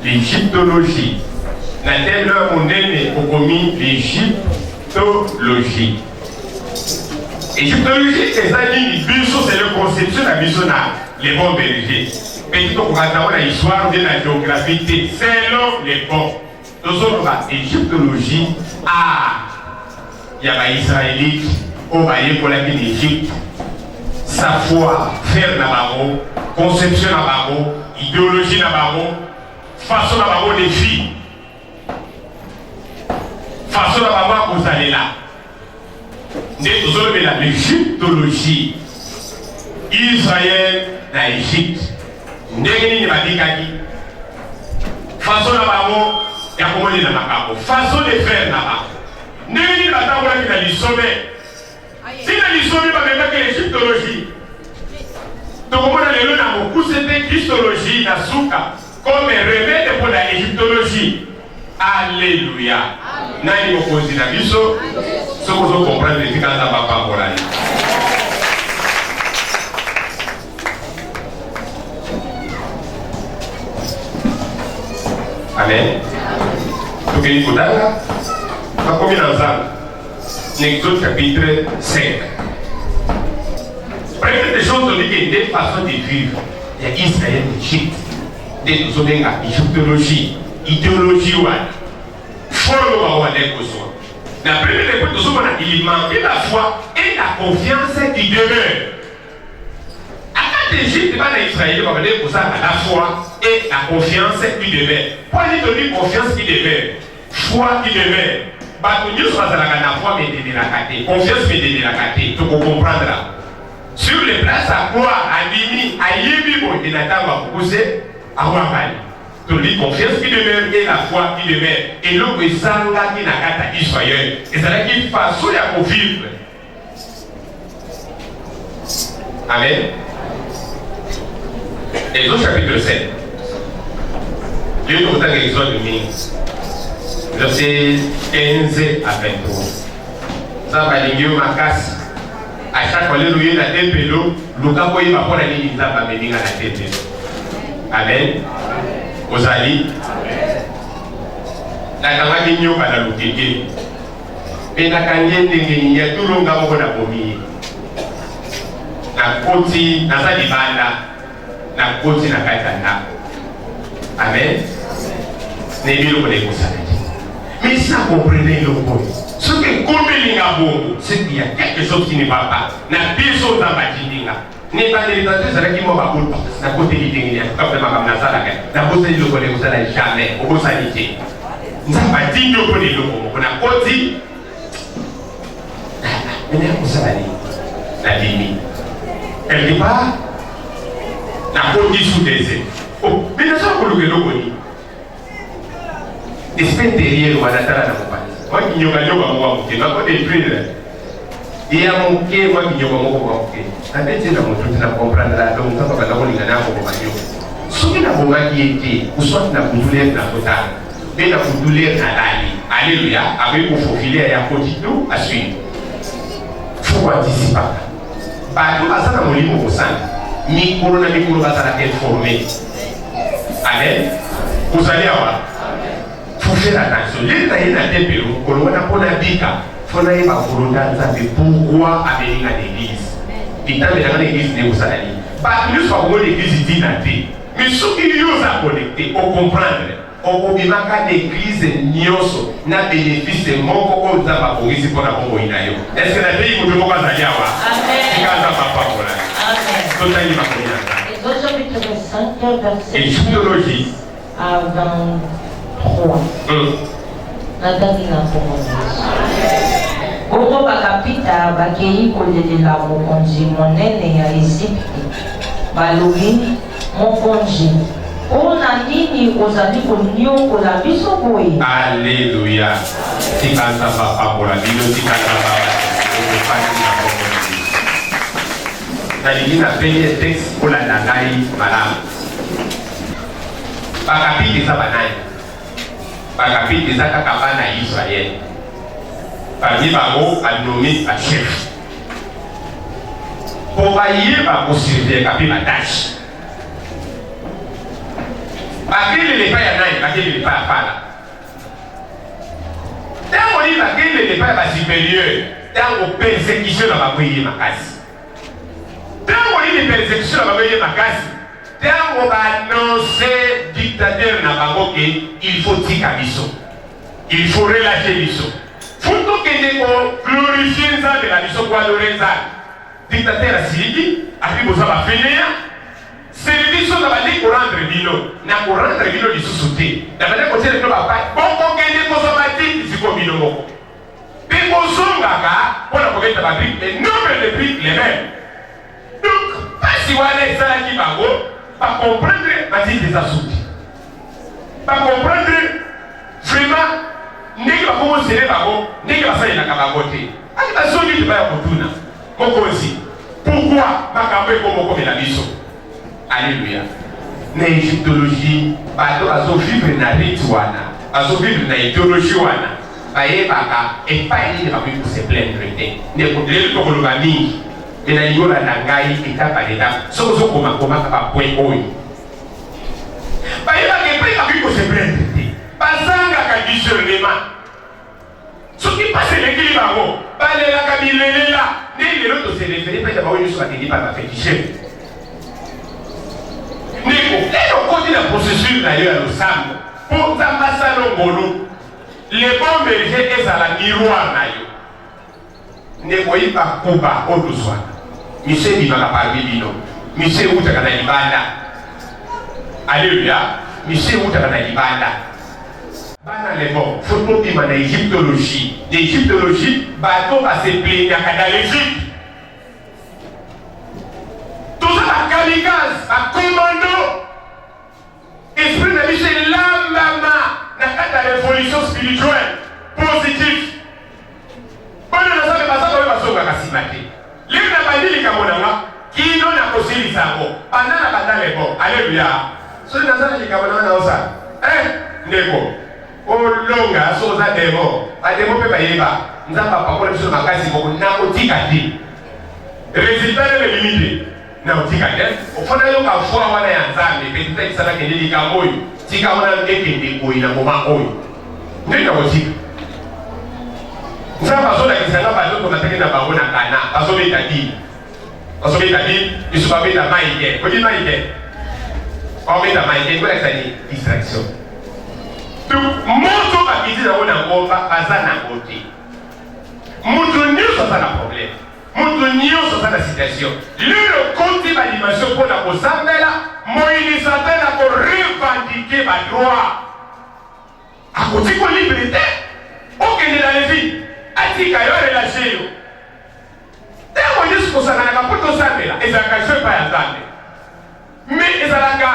L'égyptologie. La telle monnaie au commis l'égyptologie. Égyptologie, c'est ça dit, c'est la conception de la mission les bons bergers. Mais tout on va dans l'histoire de la géographie, selon les bons. Nous sommes dans l'égyptologie. Il y a des Israélites, au Baye pour la d'Égypte. Sa foi, faire la barreau, conception la barreau, idéologie la barreau, façon la barreau des filles. Façon la barreau vous allez là. Nous sommes dans l'égyptologie. Israël dans l'Égypte. Ndengeni va dire façon la barreau, il y a comment il y a façon de faire là-bas. Ndengeni va t'envoyer dans le sommet. Si la sommet va même que l'égyptologie. Donc on a le nom beaucoup c'était christologie na souka comme remède pour la égyptologie. Alléluia. Nani mokonzi na biso so ko comprendre efficace na papa pour la vie. Amen. Donc il faut d'ailleurs pas combien ensemble. Exode chapitre 5. Première des choses, on dit qu'il y a deux façons de vivre. Il y a Israël et l'Égypte. Des choses, il y a égyptologie, idéologie, la première des choses, il manquait la foi et la confiance qui demeure. À quand l'Égypte, pas d'Israël, on va dire pour ça la foi et la confiance qui demeure. Pourquoi il dit confiance qui demeure, foi qui demeure. Nous sommes la foi, mais de la carte, confiance, mais de la carte, tu peux comprendre là. Sur les places à quoi, à Limi, à Yébibo, et Nathan va pousser à Ouakali. Tu dis confiance qui demeure et la foi qui demeure. Et l'autre est Sanga qui n'a qu'à Israël. Et c'est là qu'il fasse à vivre. Amen. Exode chapitre 7. Dieu nous donne l'exode de verset 15 à 23. Ça va aller mieux ma casse. À chaque fois, le louer la tête de l'eau, le cas où il va prendre la ligne, il va venir à la tête de l'eau. Amen. Ozali. La camarade n'y a pas de l'outil. Mais la candienne, il y a tout le monde qui a vomi. La côte, la salibanda, la côte, la katana. Amen. N'est-ce pas le mais ça comprenez le bon. Ce que c'est qu'il y a quelque chose qui ne va pas. La personne dans la Jindinga. N'est pas les danseurs, c'est qui m'ont pas pour la côté du Jindinga. Comme le Makam Nasala, la côté du Lokole, vous allez jamais, au beau sanité. Nous n'avons pas dit que nous connaissons. On a côté. Mais vous allez, la limite. Quelque part, la côté sous des ailes. Oh, mais nous sommes pour le Lokole. Espèce derrière le Wanatala n'a pas. Moi qui n'y a pas de moqué, ma côté est pris. Il y a moqué, moi qui n'y a pas moqué. La bête est dans mon truc, n'a comprendre la donc ça va pas dans les gars pour Mario. Ce qui n'a pas qui était, ou soit n'a pas douleur dans la totale, mais n'a pas douleur dans l'année. Alléluia, avec vous faut filer à côté tout à suivre. Faut anticiper. Par tout à ça dans mon livre au sein, micro va être formé. Amen. Vous allez avoir. Faut faire attention. L'État est dans le Pérou, qu'on a pour la bika, faut aller par pourquoi amener à l'église. Et dans l'église de Moussalani. Pas plus par l'église dit mais ceux qui nous ont connectés, on comprendre. On peut bien que l'église nioso n'a bénéfice de mon coco d'abord pour ici pour la Congo inayo. Est-ce que la pays vous devez pas aller à voir? Amen. Et égyptologie. Avant 3. Nathalie n'a pas Oto bakapita bakei kolelela mokonzi monene ya Égypte balobi mokonzi ona nini ozali koniokola biso boye. Alléluia. Tikanda papa pour la Bible, tikanda papa. Nalingi na pele texte pour la nangai malamu. Bakapita za banani. Bakapita za kakabana Israël. Parmi Baro a nommé un chef. Pour bailler, va poursuivre la tâche. bakende lepa ya nani bakende lepa ya pala tango ni bakende lepa ya basupérieur tango persécution na bakoye makasi tango ni persécution na bakoye makasi tango baannonce dictateur na bango ke il faut tika biso il faut relâcher biso futo kende ko glorifier nzambe na biso ko adorer nzambe dictateur asiliki api boza bafeneya service na bali rendre bino na rendre bino lisusu te na bali kotiela bino bapai bokokende kozwa matiki siko bino moko mpe kozongaka mpona kobeta babrique mais nombre de briques les mêmes donc pasi wana esalaki bango bacomprendre matiki eza suki bacomprendre vraiment ndenge bakokosele bango ndenge basalelaka bango te ati bazongi te baya kotuna mokonzi pourquoi makambo ekomokomela biso. Alléluia. Na égyptologie, bato bazovivre na rite wana, bazovivre na idéologie wana, bayebaka epai nini bakoki kose plaindre te. Lelo tokoloba mingi, me na liyola na ngai étape par étape, soki ozokomakomaka bapoint oyo. Bayebaka epai bakoki kose plaindre te, bazangaka discernement. Soki pasi elekili bango, balelaka bilelela, ndenge lelo toserefere mpe bango nyonso bakende pa bafetishe. Lelo koti na processus na yo ya losambo po nzambasa longolo le bon berger ezala miroir na yo ndeko yiba kuba oduswana mise bimaka parmi bino mise utaka na libanda. Alléluia. Mise utaka na libanda bana le bon faut bima na égyptologie l'égyptologie bato base plaignaka dans l'Égypte tout ça la kamikaze la commando esprit de Michel Lambama n'a pas de révolution spirituelle positive. Bonne raison de passer dans le bassin de Kassimate. L'île n'a pas dit les Kamonanga qui n'ont pas posé les sangs. Pendant la bataille, bon, alléluia. Ce n'est pas les Kamonanga dans ça. Neko. Oh, longa, soza démo. A démo peut pas y aller. Nous n'avons pas parlé sur ma case, mais on a aussi gardé. Résultat de limité. Na utika je ofana yo ka fwa wana ya nzambe petita kisala kendeli ka moyo tika wana ngekende ko ina ngoma oyo ndika utika nzamba zola kisanga ba loto mateke na bango na kana basobe tadi isuba beta maike ko di maike o beta maike ko eksani distraction donc moto ba bizi na wona ngomba bazana ngoti mutu nyoso sana problème mutu nyoso sana situation lelo konti ba dimension pour la kosambela moini satana ko revendiquer ba droit a koti ko liberté okende dans les vies atika yo relâcher yo temo yesu kosangana ka poto sambela ezalaka jeu pa ya nzambe mais ezalaka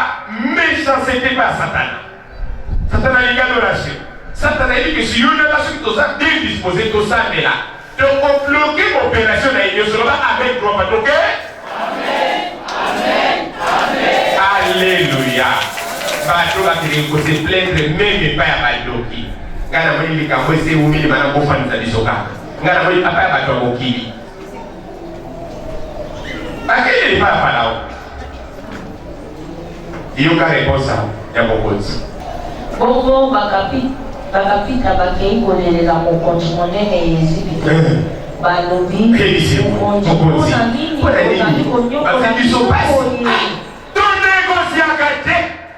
méchanceté pa ya satana. Satana linga adoration satana dit que si yo na baso toza indisposé to sambela donc on bloque l'opération na Dieu seulement avec droit pas donc amen amen amen alléluia bato bakiri ko se plaindre même pas ya badoki ngana moni likambo ese umili bana ko fanisa bisoka ngana moni papa ya bato mokili bakiri pa palao iyo ka réponse ya mokonzi bongo bakapita bakei kolelela mokonzi monene ya Ezipito balobi mokonzi mpona nini ozali konyokola biso tonegosiaka te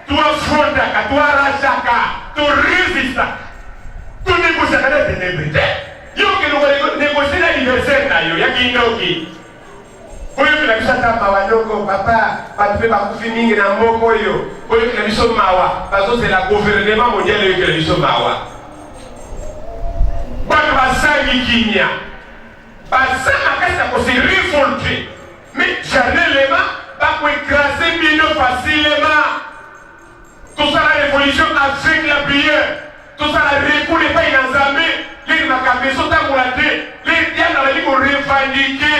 toafrontaka toarachaka toresistaka tonegosiaka na ténèbre te yoke negosie na anniversaire na yo ya kindoki oyokela biso ata mawa nyoko papa bato mpe bakufi mingi na mboka oyo oyokela biso mawa bazozela gouvernement mondial oyokela biso mawa bato basangi kimia baza makasi ya kose révolte mais charnellement bakoécrase bino facilement tosala révolution avec la prière tosala recours epai na nzambe leki makambo ezotambola te leki yana bali korevendique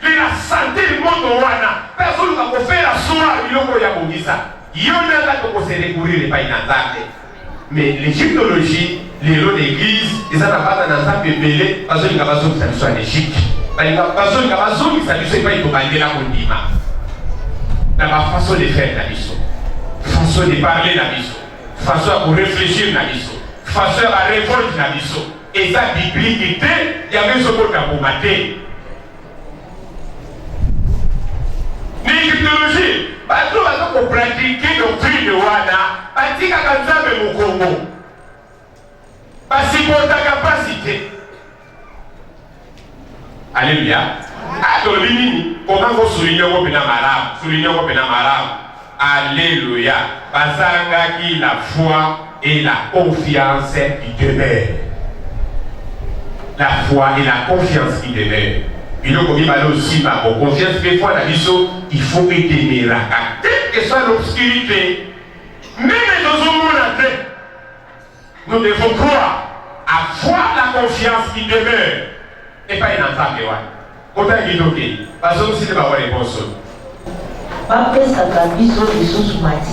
la santé du monde wana personne va faire la soirée biloko ya bongisa yona nga to se recourir pas na nzambe mais l'égyptologie les lois d'église ils ont pas dans nzambe belé parce que bazo ça soit en Égypte parce que bazo ça lui c'est pas il faut bander la kondima na ma façon de faire la biso façon de parler la biso façon à réfléchir na biso, façon à révolte na biso. Et ça biblique il y avait ce mot pour mater. L'égyptologie, parce qu'on pratiquer doctrine de Wana, parce qu'il y a un peu de Mokomo. Parce qu'il y a une capacité. Alléluia. Comment vous soulignez au Pénamaram? Soulignez au Pénamaram. Alléluia. Parce qu'il y a la foi et la confiance qui demeurent. La foi et la confiance qui demeurent. Il y a aussi ma confiance, des fois, il faut aimer la quelle que soit l'obscurité. Même dans un monde, nous devons croire, avoir la confiance qui demeure. Et pas une enfant de moi. Quand il est OK, parce que si tu vas avoir une réponse. Papa, ça va biso biso matiti.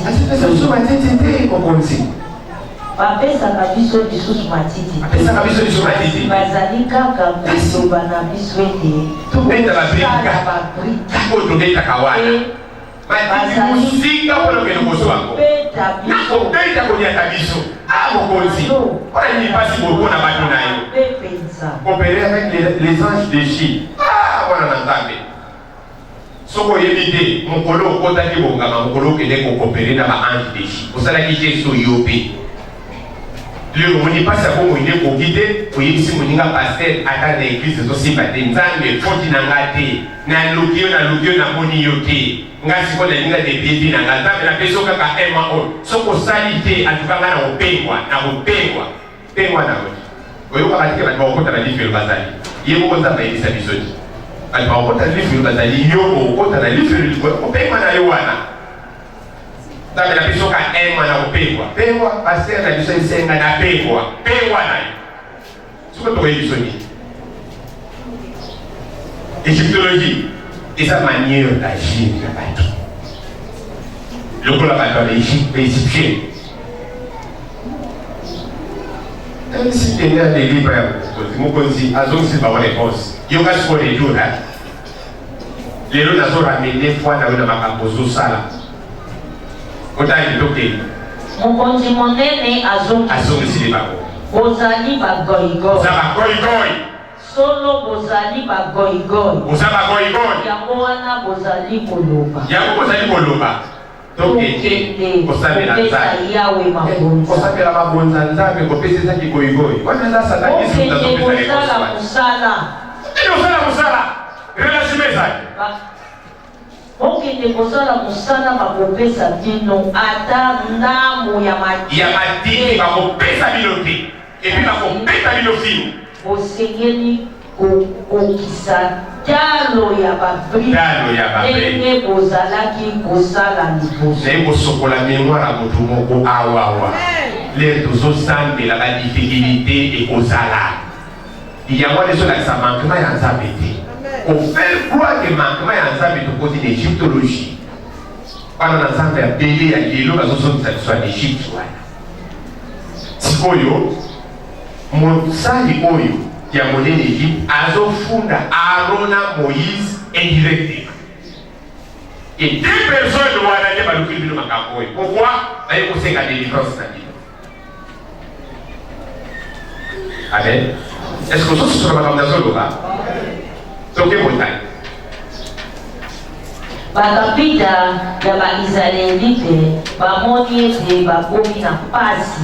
Biso matiti, c'est comme ça. Papa, ça va biso biso matiti. Papa, ça va biso biso matiti. Bazali kaka biso bana biso ete. Tu peux être la brique. Tu peux être la kawana. Matiti musika pour le que nous besoin. Nako beta konya tabiso. Ah mokonzi. On n'est pas si beaucoup na bato na yo. Comparé avec les anges de Chine. Ah voilà n'entendez. Soko yebite mokolo kotaki bongama mokolo kende ko coopérer na ba ange de Chine. Osala ki Jésus yope. Le moni passe à bon il ko guider ko yebisi moninga pasteur ata na église zo simbate nzambe foti na ngate na lukio na moni yote. Ngasi ko na ninga de bibi na nzambe na peso kaka ema on. Soko salite atukanga na opengwa na wodi. Oyo kakatike ba okota na life bazali. Yebo konza ba yebisa bisoti. Ba okota na life bazali yo okota na life opengwa na yo wana. Nzambe na peso ka ema na opengwa. Pengwa pasteur na biso isenga na pengwa na yo. Soko to yebisoni. Égyptologie et sa manière d'agir na bato. Le coup la bato égyptien. Même si tu es des livres, Mokonzi, Azong c'est pas une réponse. Il y a ce qu'on est tout là. Les gens ont ramené fois dans le Makabozo Sala. Autant il est ok. Mokonzi monene Azong c'est les babos. Bozali ba goigoi. Ça va goigoi. Solo bozali ba goigoi. Bozali ba goigoi. Yango wana bozali koloba. Yango bozali koloba. Donc, kosabela mabonza nzambe kopesesa kikoigoi wana eza satani musala relation ezali okende kosala mosala bakopesa bino ata ndamu ya matiki bakopesa bino te epi bakopesa bino fino osengeli kokisa talo ya babri ndenge bozalaki kosala liboso naye kosokola mémoire ya motu moko awawa lere tozosambela badifficulté ekozala yango wana ezolakisa mankement ya nzambe te ofere croire ke mankement ya nzambe tokoti na égyptologie wana na nzambe ya bele ya lelo bazozongisa biso ya egypte wana sikoyo mosali oyo ya monene Égypte azofunda Aaron Moïse indirectement. Et deux personnes doivent aller par le cul de Makakoy. Pourquoi? Parce qu'on sait qu'il y a des différences dans la vie. Amen. Est-ce que vous sur la recommandation de là? Donc, quelle montagne? Bakapita ya baisraelite bamoni ete bakomi na pasi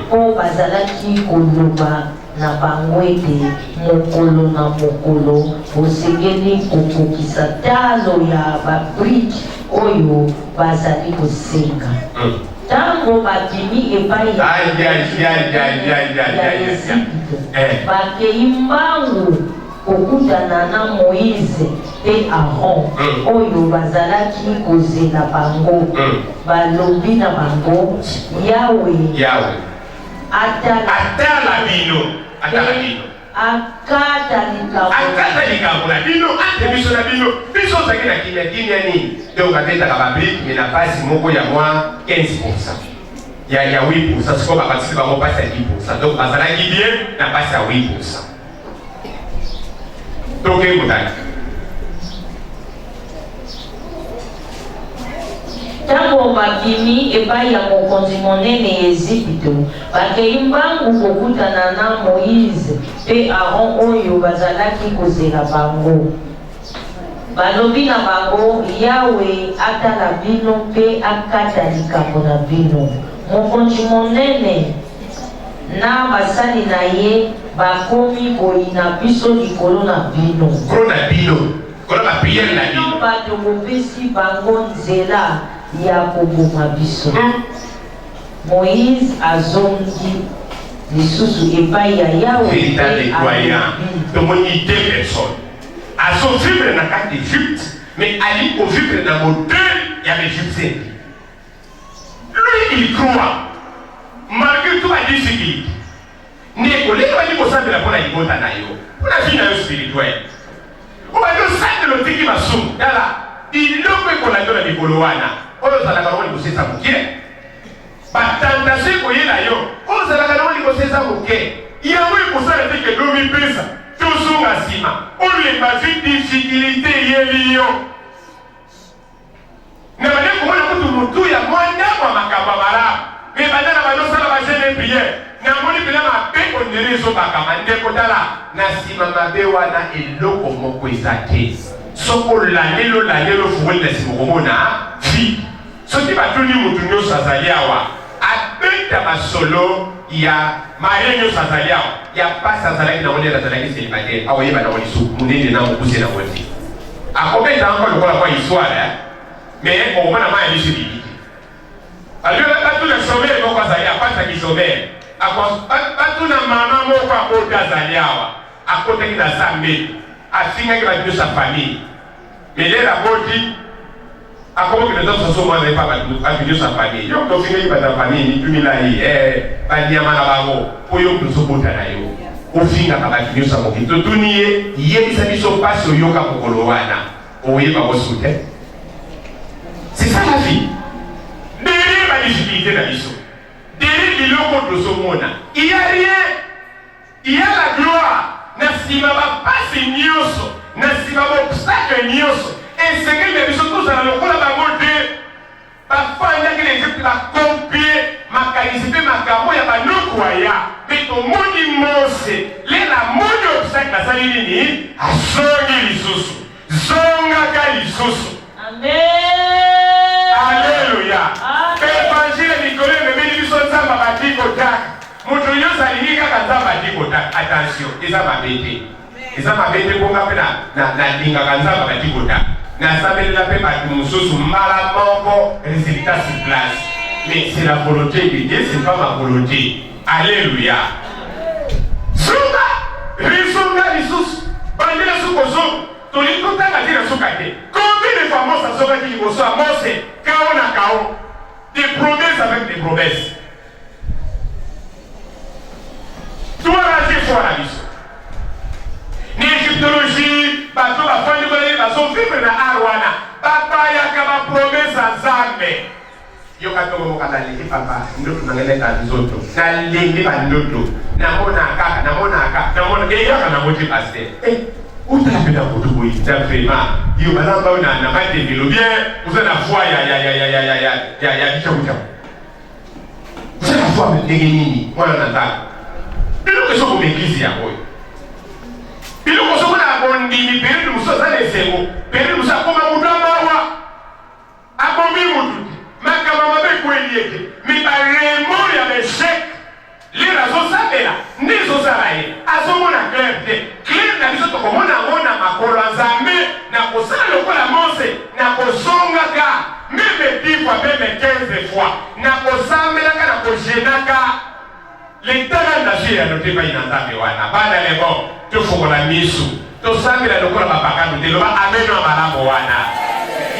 mpo bazalaki koloba na bango ete mokolo na mokolo osengeli kokokisa talo ya babrike oyo bazali kosenga ntango bakimi epai ya Ejipito bakei mbangu kokutana na Moïse et Aaron oyo bazalaki kozela bango balobi na bango Yawe atala bino akata likambo na bino ate biso na bino biso ozalaki na kimia nini donc atetaka babrike me na pasi moko ya mwa 15% ya 8% sikoyo bapatisi bango pasi ya 10% donc bazalaki bien na pasi ya 8%. Donc, Tango babimi epai ya mokonzi monene Ezipito bakei mbangu kokutana na Moïse pe Aaron oyo bazalaki kozela bango. Balobi na bango Yawe atala bino pe akata likambo na bino. Mokonzi monene na basali na ye bakomi koyina biso likolo na bino. Kona bino, kona ba prière na bino. Bato bopesi bango nzela ya koboma biso. Moïse azongi lisusu epai ya Yawe. Véritable croyant. Donc on y deux personnes. À son vivre dans la d'Égypte, mais à lui au vivre dans le modèle, il y avait l'Égyptien. Lui, il croit. Malgré tout, il dit ce qu'il dit. N'est-ce pas dit qu'on s'appelle la bonne alimente à Nayo. On a vu dans le spirituel. On va dire ça de l'autre qui va soum. Il ne peut qu'on a donné des Goloana. On a la parole de César Mouké. Batanda se koye la yo. On a la parole de César Mouké. Il y a un peu pour ça que l'homme pèse. Toujours à Sima. On lui a vu difficulté hier. Ne me dis comment on a tout le tout, il y a moins d'argent à ma cabamara. Mais maintenant, on a ça la chaîne de prière. Na moni bila ma pe on ne rezo ba kamande ko dala na sima mabewa na eloko moko ezate soko la lelo fuwe na sima komona fi soki batuni mutu nyo sazaliawa abeta basolo ya mayenyo sazaliawa ya pasa zalaki na wone zalaki célibataire awoye ba na woni su munene na mukuse na woti akobeta encore lokola kwa histoire mais on va na maya bisibi alors là tout le sommeil moko azali apasa ki sommeil batuna mama moko akota azali awa akotaki na zambe asingaki bato sa famille mais lelo aboti akomoki na nzoto soso mwana epa bato sa famille yo tofingaki bato ya famille mitumilai banyama na bango po yo tozobota na yo ofingaka bato nyonso moki totuni ye yebisa biso mpasi oyoka mokolo wana oyeba kosu te. C'est ça la vie. Derrière la difficulté na biso il y a rien, il y a la gloire. Nasima va passer nioso, nasima va obstacle nioso. Et c'est que les bisous tous dans le coup la monter. Parfois il y a que les gens qui va copier, ma qualité, ma camo, il y a pas nous croyants. Mais ton monde immense, les la monde obstacle la salini, a zongi lisusu, zonga lisusu. Amen. Alléluia. L'évangile de Nicolas me dit que son sang va battre au tac. Mon Dieu, ça dit que quand ça va battre au tac, attention, et ça m'a bêté. Et ça m'a bêté pour m'appeler na dinga quand ça va battre au tac. Na ça me l'a fait battre mon sous malamango résultat sur place. Mais c'est la volonté de Dieu, c'est pas ma volonté. Alléluia. Souka, risonga lisous, bandela soukozo. Toli kota na tira sukate. Combien de fois ça sera qui vous soit monsé, kao na kao, des promesses avec des promesses. Toi la vie fois la mission. L'égyptologie, bateau la fin de l'année, la son vivre na arwana, papa ya kama promesse à zambe. Yo kato mo katali papa, ndoto ngene ta bizoto. Na lenge ba ndoto. Na mona kaka, ke ya kana moti pasteur. Où t'as fait la photo pour y faire vraiment? Il y a un peu de pas de vélo bien. Vous avez la foi, il y a du chou. Vous avez la foi, mais les guénis, moi on entend. Puis nous sommes l'église, il y a quoi? Puis nous sommes la bonne vie, puis nous sommes les zéros. Puis nous sommes comme un moudama. A combien moudou? Ma camarade avec quoi il y était? Mais par vraiment, il y avait chèque. Les raisons s'appellent, les autres araïs, à ce moment-là, clair, na biso tokomona mona makolo nzambe na kosala lokola Mose na kozongaka même 10 fois même 15 fois na kosamelaka na kojenaka letala na jeu ya note bai na nzambe wana bana lebo tofokola misu tosambela lokola bapakano te loba ameno malamu wana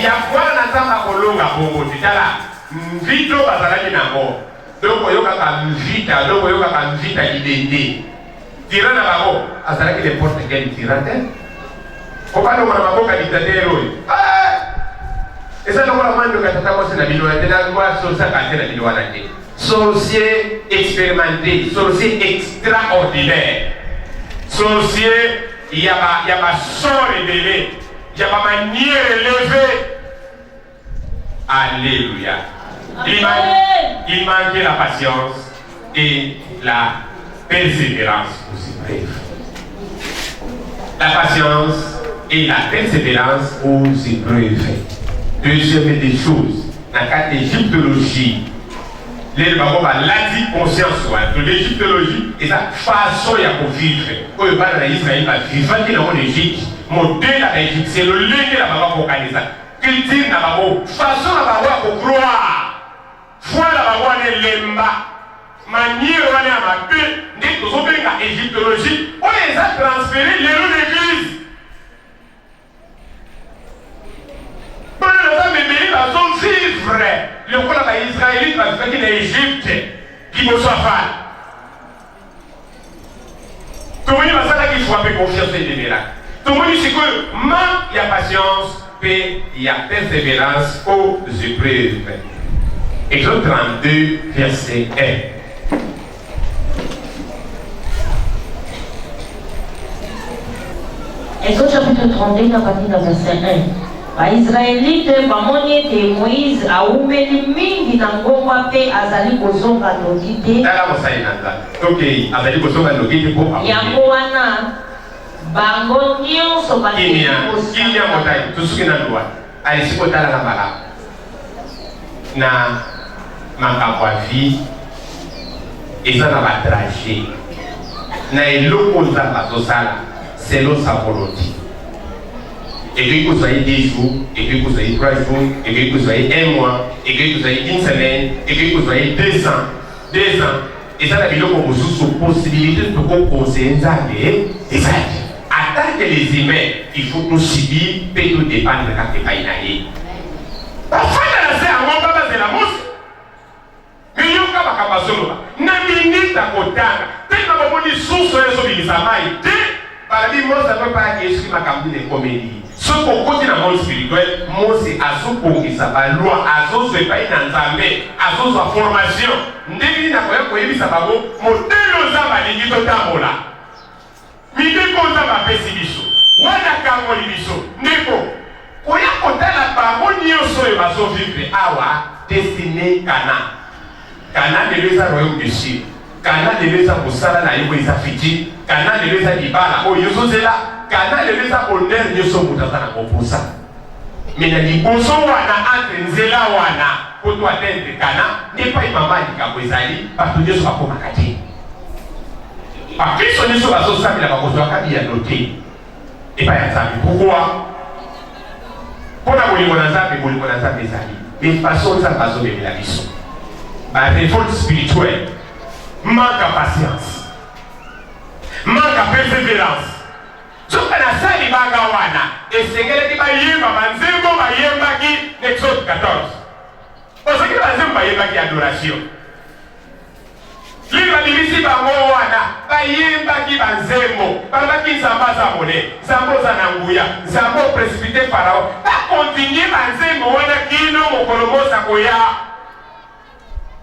ya kwana na nzambe kolonga bongo titala mvito bazalaki nango donc oyokaka mvita donc oyokaka mvita libende tirana babo azalaki les portes qu'elle tirate kopano mwana maboka dictateur oyo eza lokola mando katata kose na bino te na kwa sosa kate na bino wana te sorcier expérimenté sorcier extraordinaire sorcier il y a ma sort révélée il y a ma manière élevée Alléluia. Il manquait la patience et la persévérance aussi bref. La patience et la persévérance aussi bref. Deuxième des choses, dans le cas d'égyptologie, les gens ont conscience de l'égyptologie et sa façon de vivre. Quand ils parlent d'Israël, ils vivent en Égypte. Modèle de l'Égypte, c'est le lien de la maman pour organiser. Culture na babo, façon na babo pour gloire. Foi na babo ne lemba. Manière wana ya mabe, ndi tozobenga égyptologie, on les a transférés les rues d'église. Pour les hommes bénis, ils ont vivre. Le coup là, les Israélites, parce qu'ils sont en Égypte, qui me soit fan. Tout le monde va savoir qu'il faut avoir confiance et des miracles. Tout le monde dit que manque il y a patience. Il y a persévérance aux épreuves. Exode 32, verset 1. Exode chapitre 32, verset 1. Israélite bamoni te Moïse aumeli mingi na ngomba pe azali kozonga noki te. Tala mosali nanga. Okay, azali kozonga noki te po. Yango wana bango nyonso bakini motai tusuki na loi alisi kotala na bala na makambo ya vie eza na batraje na eloko nzambe azosala selon sa volonté. Écrit que vous soyez 10 jours, écrit que vous soyez 3 jours, écrit que vous soyez 1 mois, écrit que vous soyez 1 semaine, écrit que vous soyez 2 ans. 2 ans. Et ça, la vidéo qu'on vous sous possibilité de conseiller et ça. En tant que les humains, il faut nous subir, peut nous dépendre quand tu pas inaillé. Parfois, dans la serre, on va passer la mousse. Mais il y a un cas à Kabasolo. N'a pas kotanga. Tellement que les sources sont les amailles. Par la vie, moi, ça ne veut pas dire que ma campagne de comédie. Ce qu'on continue dans le monde spirituel, moi, c'est à ce point que ça va loin, à ce point que ça va ensemble, à ce point formation. Ndegi na kwa kwa hivi sababu modelo za malingi totambola. Mideko za mapesi biso. Wana kango libiso. Ndeko. Koya kotala bango nyonso e bazo vivre awa destiné Kana. Kana de leza royaume du Sud. Kana de leza musala na yebo isa fiti. Kana de leza ibala o yoso zela. Kana de leza honneur nyonso mutazana kopusa. Mina liboso wana entre nzela wana koto atende Kana n'est pas imamani kabwezali bato nyonso bakoma kati. Bakristo nyonso bazosamela bakozwa kabi ya note. Epa ya Nzambe. Pourquoi? Pour la bolingo na Nzambe ezali. Mais façon Nzambe azomemela biso. Ba révolte spirituelle. Manque à patience. Manque à persévérance. Soka na sali banga wana esengele ki bayemba banzembo bayemba ki Exode 14. Parce que banzembo bayemba ki adoration. Liba bibisi bango wana bayemba ki banzembo baba ki nzamba za mone nzambo za nanguya nzambo précipité Pharaon ba continuer banzembo wana kino mokolo mosa koya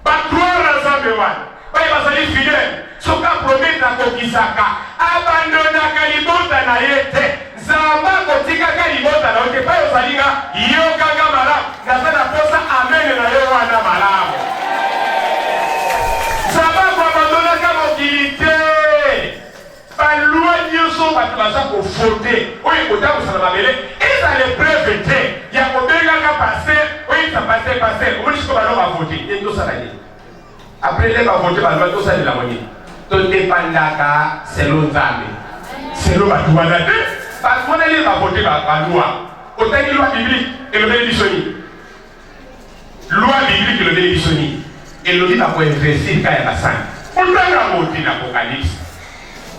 ba gloire nzambe wana ba basali fidèle. Soka prometa kokisaka abandona kalibota na yete zamba kotika kalibota na yote pa yosalinga yokaga malamu nazana posa amen na yo wana malamu zamba abandona kama kilite balua nyonso bato baza kofote oyo kotambusa na mabele ezala preuve te ya kobengaka paster oyo isa paster omonisiko balo bavote endosala ye après les bavote balua tosalela monini todépendaka selon Nzambe. Selon Batouana te, parce qu'on a les voter par loi. Autant que loi biblique et le bénédictionnaire. Loi biblique et le bénédictionnaire. Et le livre pour investir quand il y a 5. Autant que voter l'Apocalypse.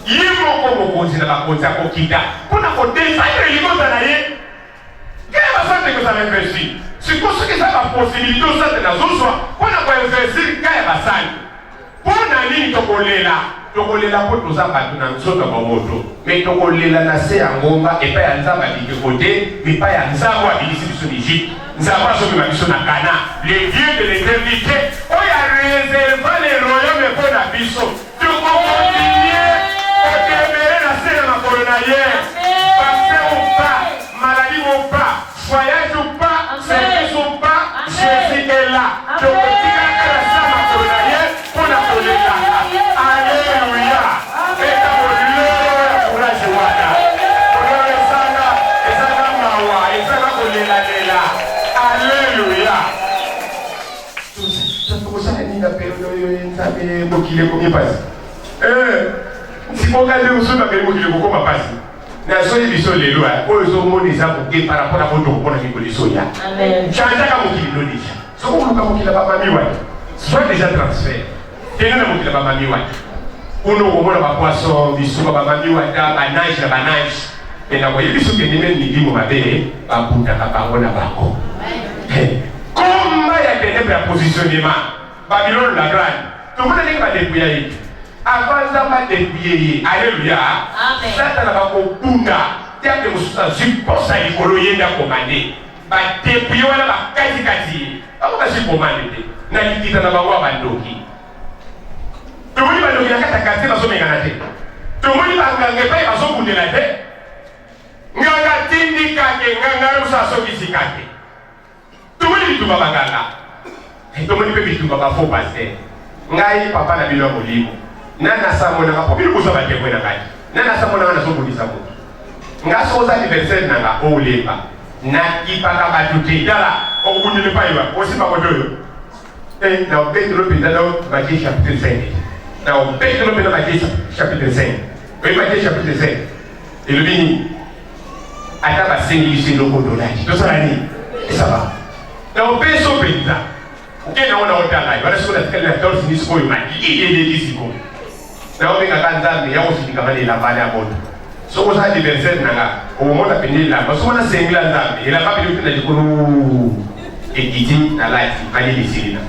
Il y a beaucoup de choses à côté à Kokita. Pour nous décider les choses à l'aller. Quelle est la santé que ça va investir? C'est pour ce que ça va possibilité de ça dans une soirée. Pour nous investir quand il y a 5. Pona nini tokolela po toza bato na nzoto bamoto mais tokolela na se ya ngomba epai ya Nzambe abiki kote mipai ya Nzambe abilisi biso n'Égypte Nzambe azomema biso na Kana le Dieu de l'éternité oyo areserva le royaume mpo na biso tokokontinue kotemere na se ya makolo na ye paster ou pas maladie ou pas voyage ou pas service ou pas na période nzambe mokili komi pasi sikokande mosusu bakeli mokili kokoma pasi na soki biso lelo oyo ezomona eza moke par rapport na botoko mpona mikolo esoya changeaka mokili no deja soki oluka mokili ya bamami wana soit déjà transfert kende na mokili ya bamami wana kuna okomona bapoisson biso bamami wana banage na banage me na koyebi biso kende meme midimo mabe babutaka bango na bango komba ya ténèbre ya positionnement Babylone la grande tomona ndenge badekuya ye avant nzambe adekuye ye alleluya satana bakobunda tiake mosusu azwi posa likolo ye nde akomande badekuye wana bakatikati ye bango bazwi komande te na likita na bango ya bandoki tomoni bandoki na kati ya kartier bazomengana te tomoni banganga epai bazobundela te nganga tindikake nganga mosusu asokisi kake tomoni bitumba banganga tomoni mpe bitumba bafaux paster ngai papa na bino ya molimo nana samonaka po bino koza batekwe na ngai nana samonaka nazobundisa moto nga soza anniversaire nanga olemba nakipaka bato te tala okubundela epai wa osimba moto oyo na opetelo mpenza na Matthieu chapitre 5 na opetelo mpenza Matthieu chapitre 5 oyi Matthieu chapitre 5 elobi nini ata basengi biso eloko dolaki tosala nini esaba na opeso mpenza okenda wana otangai wana sikoyo natikali na torsi ni sikoyo makieleli sikoyo na obengaka nzambe ya kofilikaka na elamba ya moto soki oza anniversaire nanga omona pene elamba soki ona sengela nzambe elamba pene otenda likolo ekiti na lati malelesilina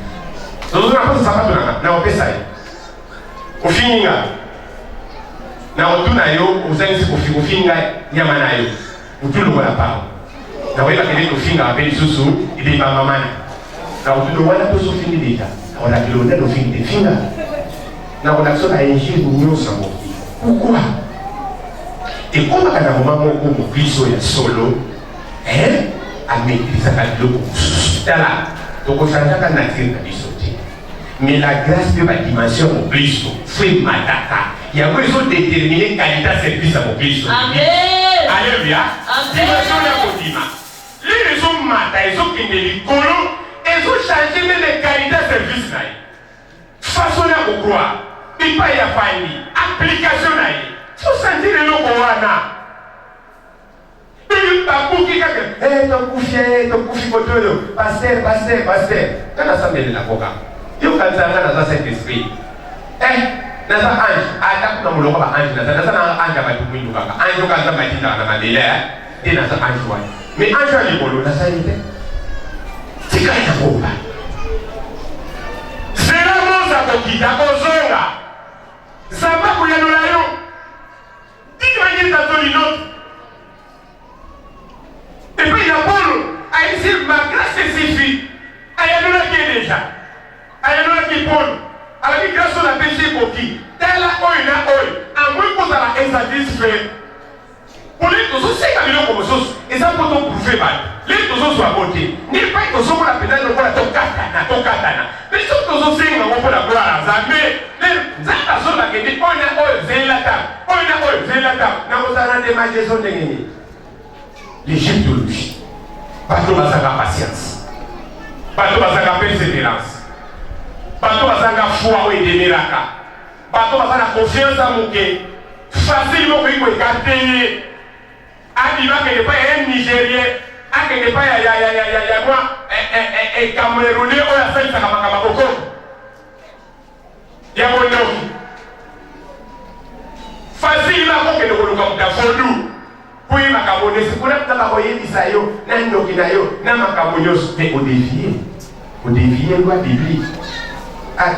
tozozona mposa sapato nanga na opesa ye ofinginga na otuna yo ozangisi ofinga nyama na yo otulongola pao na oyeba kende tofingaka mpe lisusu elembanga mana na otulo wana mpe osofingi deja na olakeli onde tofingi te finga na kolakisa na injili nyonso ya mokili pourkui ekomaka na moma moko mokristo ya solo ametrisaka biloko mosusu tala tokochangeaka nature na biso te mais la grâce mpe badimension ya mokristo fo emataka yango ezodetermine qualité ya service ya mokristo alleluya dimension ya kodima lili ezomata ezokende likolo ezochange meme qualité ya service na ye façon ya kokroire epai ya fandi application na ye fosantire eloko wana babuki kaka tokufi koto oyo paster kana sambelela koka yokanisanga naza saint esprit naza ange ata kuna molongo ba ange naza na ange ya bato mwindu kaka ange okanza batindaka na mabele te naza ange wana mais ange ya likolo naza ye te tika ya bomba zela moza kokita kozonga zamba koyanola yo tikimanyisa tolinote epuis ya polo aisi ma grâce suffit ayanolaki ye deja ayanolaki polo alaki grâce oyo napesi ekoki tala oyo na oyo amoi kozala insatisfait poli tozosenga biloko mosusu eza mpo toprouve bato leli tozozwa bo te nde epai tozomona mpenza lokola tokatana mpe soki tozosenga ngo mpona gloire ya nzambe nzambe azolakende oyo na oyo zelata oyo na oyo zelata nakozala nde majeso ndenge nini l'égyptologie bato bazanga patience bato bazanga persévérance bato bazanga foi oyo edemelaka bato bazanga confiance ya moke facile mokoyi koekarte ye abimaka epai ya nigérien akende epai ya mwa camerounais oyo asalisaka makambo bokoko ya mondoki facile akokende koluka muta fondu po ye makambo nesi kuna tala koyebisa yo na ndoki na yo na makambo nyonso mpe odevie lwa biblique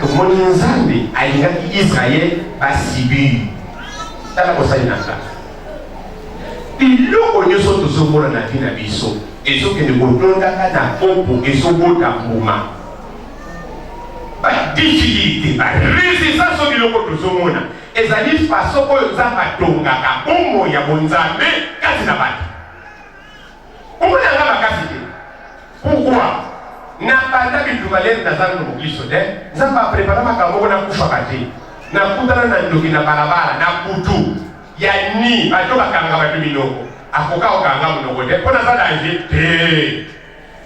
tomoni nzambe alingaki israel basibir tala kosali na nzambe biloko nyonso tozomona na vi na biso ezokende kotondaka na popo ezobota mbuma badifficulté baresistance oyo biloko tozomona ezali faso oyo nzambe atongaka bomoi ya bonzambe kasi na bato omona yanga makasi te pourkui na banda bitumba lere nazala na mokristo te nzambe aprepara makambo moko nakufaka te nakutana na ndoki na balabala na kutu ya ni bato bakanga bato minoko akoka kokanga monoko te mpo naza danger te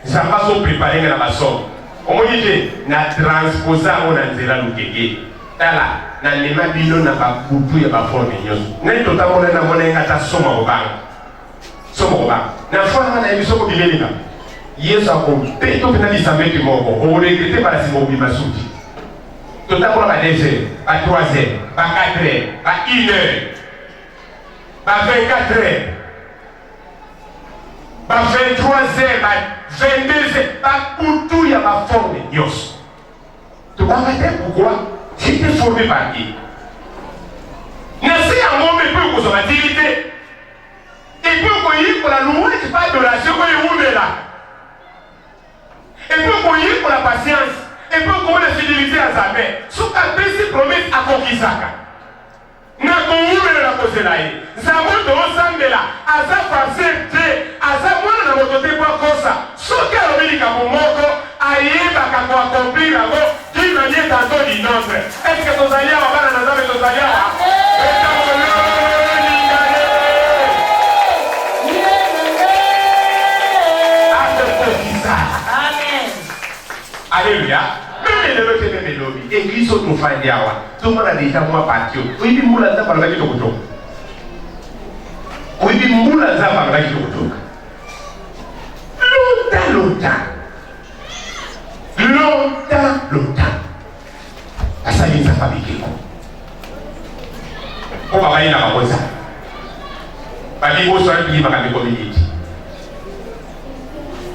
nzambe azopreparenga na basomo Omonite na transposa ona nzela lukeke. Tala na nema bino na bakutu ya baforme nyos. Nento tamona na mona ngata soma obanga. Soma obanga. Na fona na ebiso ko bimelinga. Yesu akompeto pena bisamete moko. O regrete para si mobi masuti. Totakola ba 2h, ba 3h, ba 4h, ba 1h. Ba 24h. Ba 23h, ba 22h, ba kutu ya baforme nyos. Tobanga te pourquoi? J'étais formé par qui? Nasi à mon peu pour son activité. Et puis pour la louange, pas de la seconde là. Et puis pour la patience. Et puis pour la fidélité à sa mère. Ce qu'a fait promesse à Kokisaka. Na koumé la cause là. Zamon de Osambela. À sa français, à sa moine na mototé pour cosa. Ce qu'elle a dit qu'à mon moko, aïe, baka pour accomplir la voie. Qui m'a dit tantôt du nombre. Est-ce que ton allié va pas dans la ton allié? Alléluia. Même les lobes, même les lobbies. Église au toufan diawa. Tout le monde a déjà moi parti. Oui, mais moula za par la vie de couteau. Oui, mais moula za par la vie de couteau. Longtemps. Asa yinza fabriquer. On va aller là-bas, ça. Parce qu'il faut soigner les magasins community.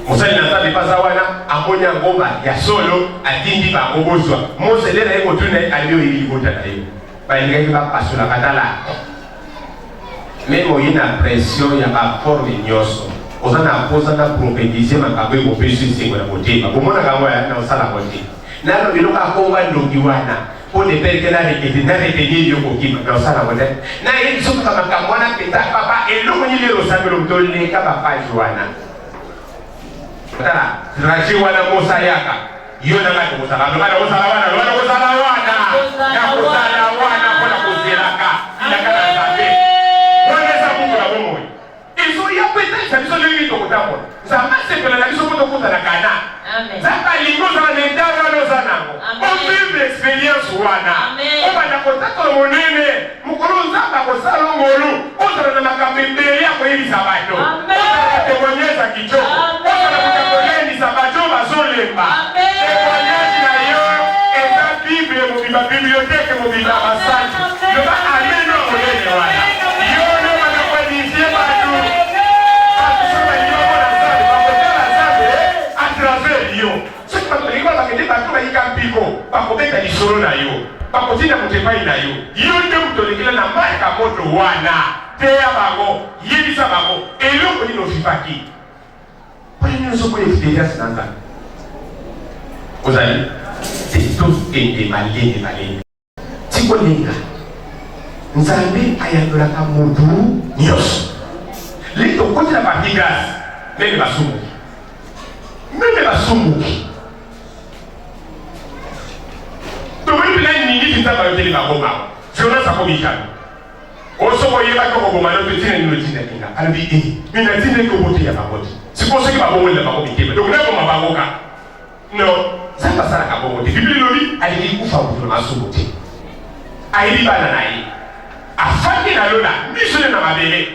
Musali na sabi pasawana amonya ngoma ya solo atindi ba obozwa. Moselera yeko tune aliyo ili bota nayo. Ba ingai ba pasula katala. Memo ina pression ya ba forme nyoso. Ozana poza na prophétiser makabwe ko pesu singo na motema. Bomona kangwa ya na osala kote. Nalo biloka konga ndokiwana. Pour les pères qui n'ont pas été yo kokima na osala kote. Na yeli soka makamwana peta papa eloko ni lelo sabelo mtole ka papa Joana. Tala, raji wana Musa yaka. Yona ngati Musa wana wana kuna kuziraka. Ndakana zabe. Woneza Mungu na bomoyi. Izo ya peta sabiso limi to kutamo. Zama sepela na biso kuto kutana kana. Amen. Zaka lingo za nenda wana zanango. On vive l'expérience wana. Amen. Oba na kotaka monene. Mukuru nzamba ko salongolu. Ozana na makambembele yako hivi sabato. Amen. Temonyeza kichoko. Bibliothèque mobile Bassani. Le va aller dans le wana. Yo ne va pas dire partout. Parce que ça y va la salle, va porter la salle à travers yo. C'est pas que va que des bateaux yi kampiko, pas ko beta lisolo na yo. Pas ko tina mutepai na yo. Yo nde mutolekela na marka moto wana. Teya bango, yebisa bango. Eloko ni no fipaki. Pour nous so ko efidélia sinanga. Ozali c'est tous des malins. Tiko linga. Nzambe ayadola ka mutu nyos. Lito kote la partie grâce. Meme basumuki. Towe bila nyingi tinta ba yoteli ba goma. Jona sa komikana. Oso ko yeba ko goma no petine ni lotina kinga. Albi mina tine ko bote ya baboti. Siposo ki ba bomo le ba komikema. Donc na ko mabagoka. No. Zamba sana kabomote. Biblia lobi aliki kufa ufuno masumote. Aili bana nae. Afaki na lona misone na mabele.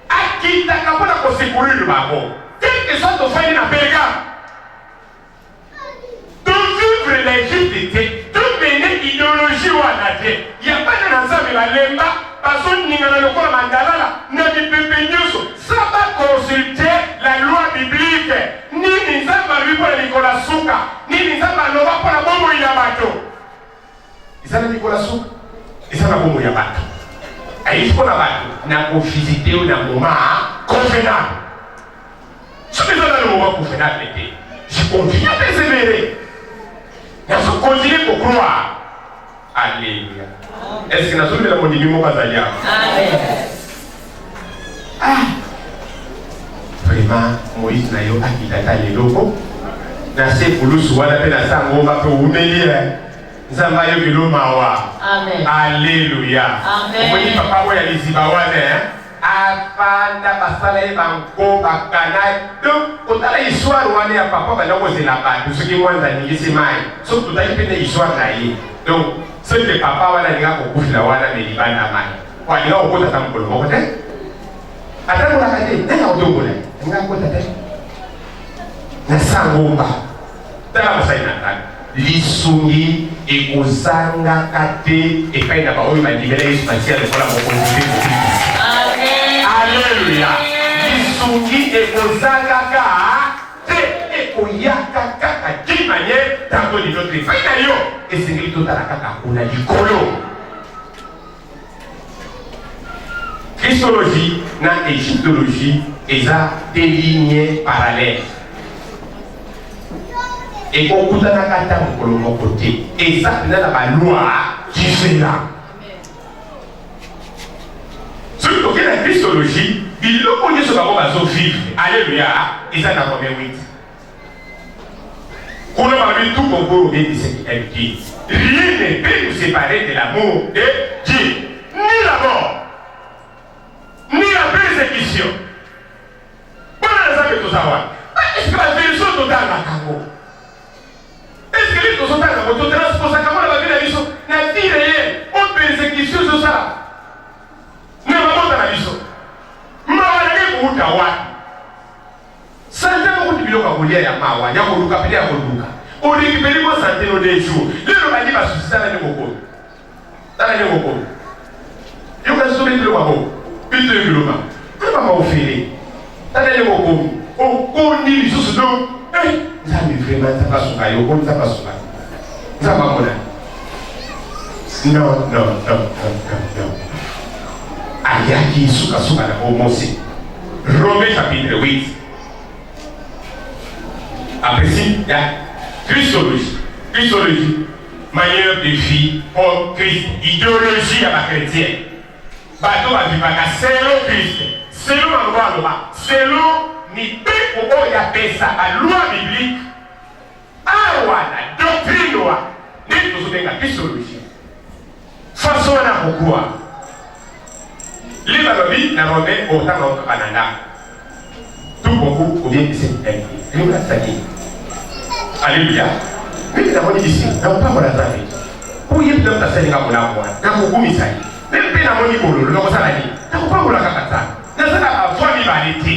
Akita kapona ko sécuriser bako. Quel que soit ton famille na pelga. Donc vivre l'Égypte, tout mener idéologie wana te. Ya bana na nzambe balemba, bazo ninga na lokola mandalala na bipepe nyoso. Saba consulter la loi biblique. Nini nzamba bipola likola suka. Nini nzamba loba pola bomo ina bato. Isana likola suka. Isana bomo ya bato. Aifo na bato na kofizite na moma convenable. Ce que dans le moment convenable était. Je continue à persévérer. Je continue pour croire. Alléluia. Est-ce que nous sommes dans mon niveau basalia? Amen. Vraiment, Moïse n'a eu akitata leloko. Na se pulusu wana pe na sango ba pe umeli nzamba yo bilo mawa. Amen. Alléluia. Amen. Moni papa wa liziba wana afanda basala ye bango bakana. Donc kotala histoire wana ya papa bana kozela bato soki mwanza ningisi mai so totali pene histoire na ye. Donc soki papa wana linga kokufila wana melibanda mai walinga kokota ta mokolo moko te atakolaka te nanga kotombola linga kokota te na sangomba tala mosali na tala lisungi ekozangaka te epai na baoyo bandimela yesu masia lokola mokonzi te mokonzi. Alléluia. Lisungi ekozangaka te ekoyaka kaka d'une manière tango d'une autre. Epai na yo esengeli totala kaka kuna likolo. Christologie na égyptologie eza des lignes parallèles. Et on coûte à la carte pour le bon côté. Et ça, c'est la loi différente. Celui qui a la Christologie, il le connaît ce qu'on va vivre. Alléluia. Et ça, dans le 8. On a parlé tout pour vous de ce qui est dit. Rien ne peut nous séparer de l'amour de Dieu. Ni la mort, ni la persécution. Voilà ça que tout savoir. Est-ce que la vérité totale va t'avoir? Est-ce que les gens sont transportés comme la vie de la vie n'a dit rien? On persécution sur ça. N'a pas dans la vie. Mais on a dit que santé beaucoup de biloka kulia ya mawa ya kuluka pele ya kuluka. On récupère moi santé no des jours. Le mali va susciter la nemoko. Dans la nemoko. Yo ka sobe le wabo. Pite le gloma. Comment va offrir? Dans la nemoko. On connaît les choses donc. Nzambe vraiment ça passe au caillou, comme ça passe au caillou. Ça va mon non. Ayaki suka na omosi. Romains chapitre 8. Après si, il y a Christologie, manière de vie pour Christ, idéologie à la chrétienne. Bateau va vivre selon Christ, selon la loi, selon ni peu ou il ça à loi biblique, à la doctrine loi, ni tout ce que Christologie. Façon à pourquoi. Les valorises, la romaine, autant dans Canada. Tout beaucoup ou bien c'est Alléluia. Mais nous avons dit ici, nous n'avons pas la travail. Pour y être dans ta scène, nous avons la voix, nous avons mis ça. Même si nous avons dit que nous avons ça, nous n'avons pas la capacité. Nous avons la voix qui va l'été.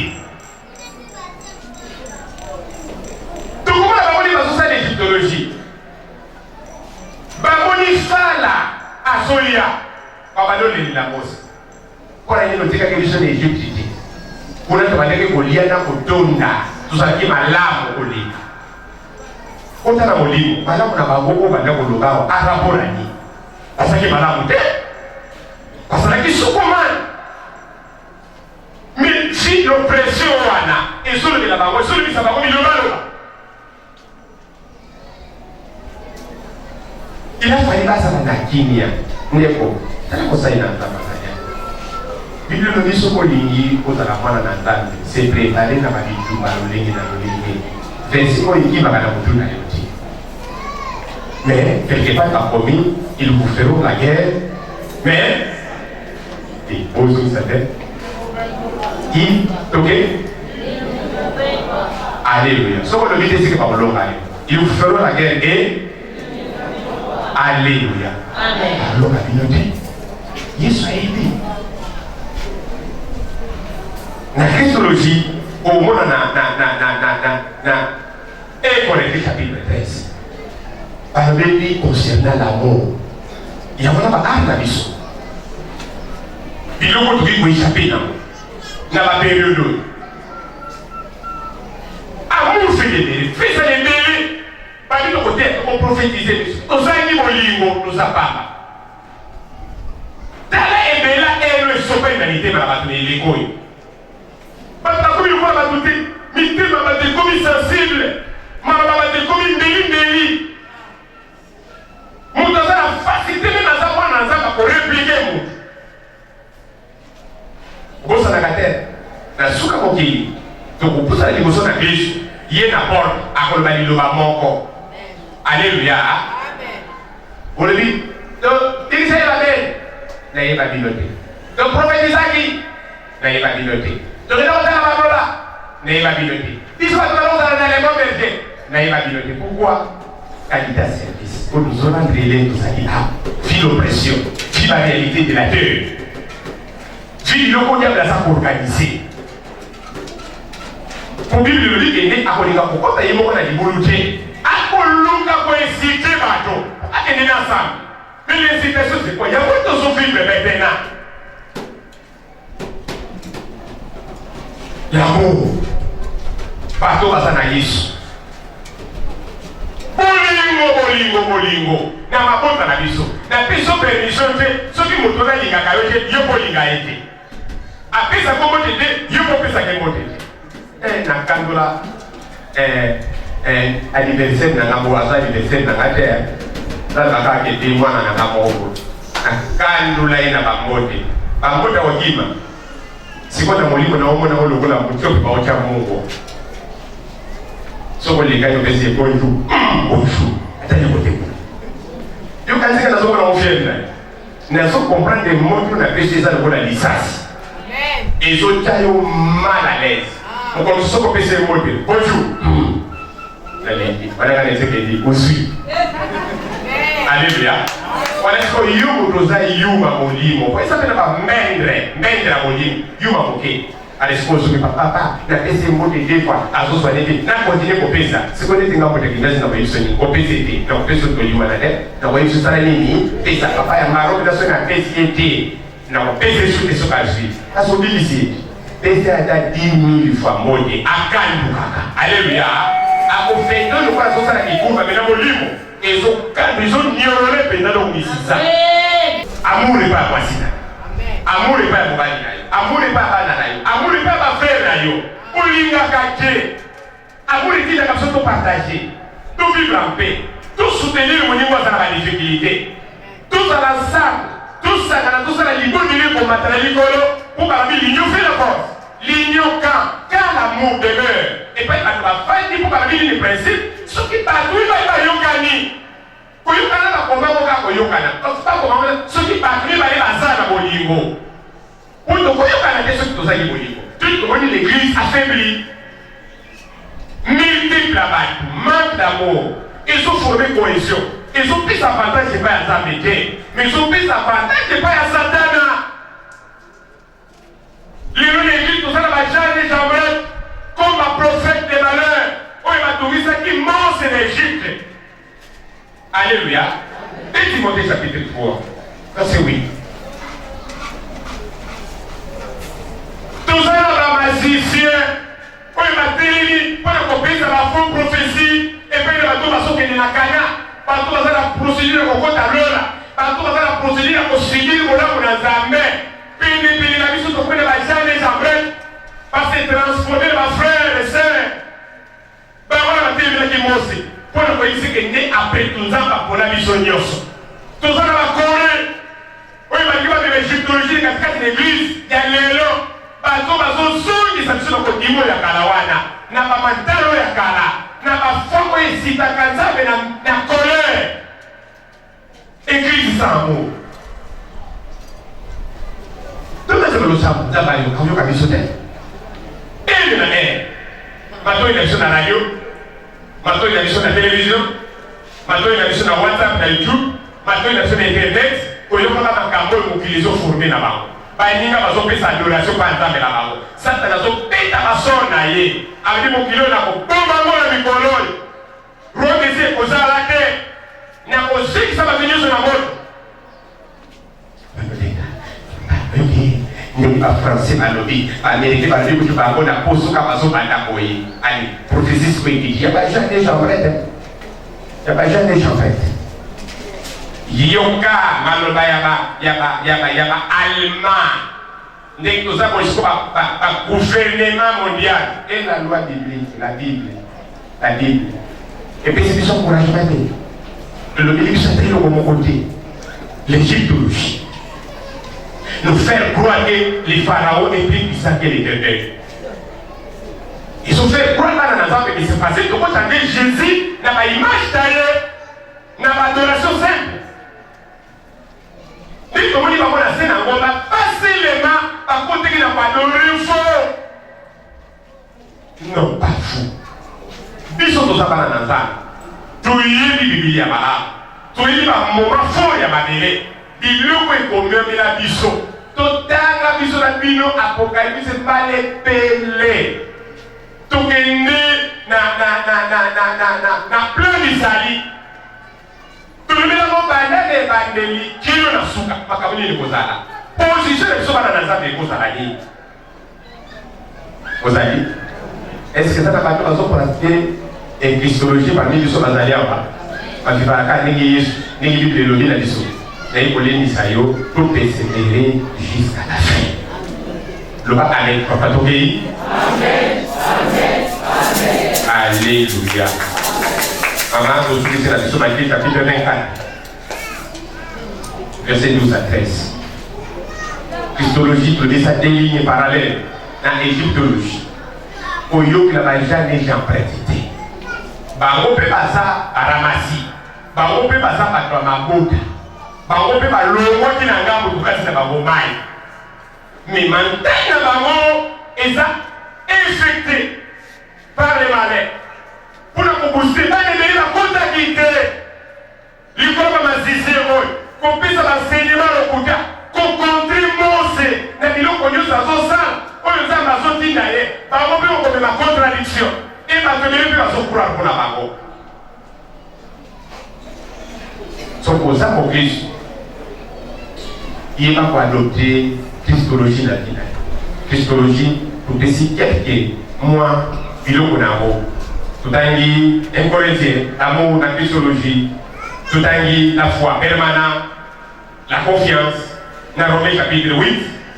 Donc, comment nous avons dit dans cette égyptologie? Bamoni Fala, à Solia, Babadone la Mose. Quand on a dit que nous avons dit l'Égypte, on a demandé que nous avons tout ça qui m'a l'âme au lit. On a dit que nous avons beaucoup de choses à rapporter. Parce que nous avons dit parce que nous sommes mais si l'oppression est sur le Baba, sur le Baba, il a fallu passer à la Kenya. N'est pas ça. Bible nous dit que l'Ingi, c'est préparé dans la vie du Malolé dans le Verset va mais quelque part, t'as promis, ils vous feront la guerre, mais ils posent sa tête. Ok? Alléluia. Ce qu'on le dit, c'est que par l'homme, ils vous feront la guerre et Alléluia. Amen. L'homme a dit, Jésus a aidé. La Christologie, au monde, et Corinthiens chapitre 13. Parler concernant l'amour. Il y a vraiment pas à la mission. Il y a beaucoup de gens qui échappent dans la période. Amour fait des délais. Fait ça des délais. Par le côté, on prophétise. Nous avons dit nous avons pas. Dans la ébéla, elle ne sauve pas l'humanité, mais la bataille est l'égoïe. Parce que comme il voit la bataille, il dit ma bataille comme sensible. Ma bataille comme une délit. Nous avons la facilité de nous pour répliquer. Vous savez la terre, la souka kokili. Donc vous pouvez aller dans la biche, il y a une porte à Kolbani Loba Moko. Alléluia. Vous le dites, donc, il s'est la belle. N'ayez pas piloté. Donc prophète Isaki, n'ayez pas piloté. Donc, là, on a la babola, n'ayez pas piloté. Ils sont dans les bons bergers, n'ayez pas piloté. Pourquoi? Qualité à service. Pour nous rendre les tout ça qui a. Vie l'oppression, vie la réalité de la terre. Vie le qu'on y a là ça pour organiser. Pour Bible le dit qu'il est à Kolinga pour quand il y a mon ami Boulouté. À Kolunga pour inciter bateau. À tenir ensemble. Mais l'incitation c'est quoi? Il y a beaucoup de souffrir maintenant. L'amour. Bateau va s'en aller. Bolingo. Na mabota na biso. Na biso permission te. Soki moto na linga kayote yo bolinga ete. Apesa ko motete yo ko pesa ke motete. Na kandola anniversaire na ngabo aza anniversaire na ngate. Sasa kaka ke mwana na ngamo. Na kandola ina bamote. Bamote wakima. Sikona molimo na omona olokola mutyo ba ocha Mungu. Soko lingayo bese ko ndu. Ofu. You can say that na so comprendre des mots qu'on a péché ça de la licence. Et ils ont mal à l'aise. On commence à se pécher mots. Bonjour. Allez, voilà les trucs qui aussi. Alléluia. Voilà ce que you dosa you ma molimo. Pour ça peut pas mendre la molimo. You ma moqué. À l'espoir que papa na péché mots des fois à so soigner na continuer pour pécher. C'est qu'on est dans votre gymnase na ba yusoni. Ko péché donc péché to you na na ba yusu sala nini? Péché papa ya maro da so na péché na ko péché sur les occasions. À so bilisé. Péché à 10 000 fois moté akandu kaka. Alléluia. A ko fait donc kwa so sala ki kumba na molimo. Et so quand ils ont ignoré pendant le misisa. Amour est pas facile. Amour est pas mobali na yo. Amour est pas bana na yo. Amour est pas frère na yo. Olinga kake. Amour est dit comme ça tout partager. Tout vivre en paix. Tout soutenir mon niveau dans la difficulté. Tout ça ensemble. Tout ça la libre pour mater l'école pour parmi l'union fait la force. L'union quand l'amour demeure. Et pas il va faire pour parmi les principes. Ce qui partout il va yokani. Koyokana ba komba ko koyokana. Pas comment ce qui partout il va y bazana bolingo. Pour nous koyokana que ce qui nous a dit bolingo. Tout le monde l'église affaiblie. Multiple abattu, manque d'amour. Ils ont formé cohésion. Ils ont plus d'avantages que pas à Zambété. Mais ils ont plus d'avantages que pas à Satana. L'église, tout ça, va jamais les jambes comme un prophète des malheurs. Oh, il m'a trouvé ça qui mange en Égypte. Alléluia. Et Timothée chapitre 3. Ça c'est oui. Tout ça, là, magicien. Oh, il m'a dit, pour la copie, ça va faux prophétie. Et puis, il va tout passer au Kénénakana. Partout dans la procédure, on compte à l'heure. Partout dans la procédure, on se dit, on a un main. Puis, la mission de prendre la jambe, les jambes. Parce que transformer ma frère et sœur. Ben, on a dit, qui m'ose. Pour le pays, c'est que né après tout ça, pour la mission Nyoso. Tout ça, on va courir. Oui, il m'a dit, que l'égyptologie, quand l'église, il y a l'élo. Bato bazozongi sabiso na kodimo ya kalawana na bamantalo ya kala na bafoko esitaka nzambe na colère. Église sans amour. Tout le monde sait nzambe ayo kayoka biso te. Et na bato ina biso na radio, bato ina biso na télévision, bato ina biso na WhatsApp na YouTube, bato ina biso na internet, koyoka makambo mokili zo formé na bango. Baninga bazopesa adoration pa nzambe na bango. Satan azopeta baso na ye. Abdi mokilo na ko bomba ngona mikolo. Rokese kozala te. Na ko sikisa bazinyo na moto. Ni ba français balobi, américain balobi ko ba bona poso ka bazo banda koyi. Ali prophétie ko dit, ya ba jamais jambrette. Ya ba jamais jambrette. Yoka maloba yaba allemand ndenge toza koliko ba gouvernement mondial et la loi biblique, la Bible et puis c'est son encouragement le Bible c'est très long mon côté l'égyptologie nous faire croire que les pharaons et puis ils savent l'éternel ils ont fait croire dans la mais c'est passé que quand on Jésus n'a pas image d'ailleurs n'a pas adoration simple. Et comme il va voir la scène en gros, facilement, par contre, il n'a pas adoré toyeli ba moment fort ya mabele biloko ekomemela biso totanga biso na bino apocalypse mbale pele tokende na plan d'Isali tolobela mo bandele bandeli kilo na suka makambo nini kozala position biso bana na Nzambe ekozala nini ozali est-ce que tata bato bazopratiquer ekristologie parmi biso bazali awa bakibalaka ndenge Yesu ndenge Bible elobi na biso naye kolendisa yo to persévérer jusqu'à la fin loba amen papa tokei amen amen amen alléluia maman tozulisa na biso Matthieu chapitre 24 verset 12 à 13 Christologie tolobisa ça des lignes parallèles dans égyptologie oyokela bajane jean pratique bango mpe baza baramasi bango mpe baza bato ya mabota bango mpe balongwaki na ngambo tokasi na bango mai mais mantai na bango eza infecté par les malais mpona kobuste banebeli bakotaki te likolo bamazizi oyo kopesa baenseignement lokuta kokontri mose na biloko nyonso azosala oyo Nzambe azotinda ye bango mpe okomema contradiction e bato ebele mpe bazokura mpona bango soko oza mokristo yeba koadopte christologie na tina christologie topesi quelque mwa biloko nango totangi 1 Corinthiens amour na christologie totangi la foi permanent la confiance na Romains chapitre 8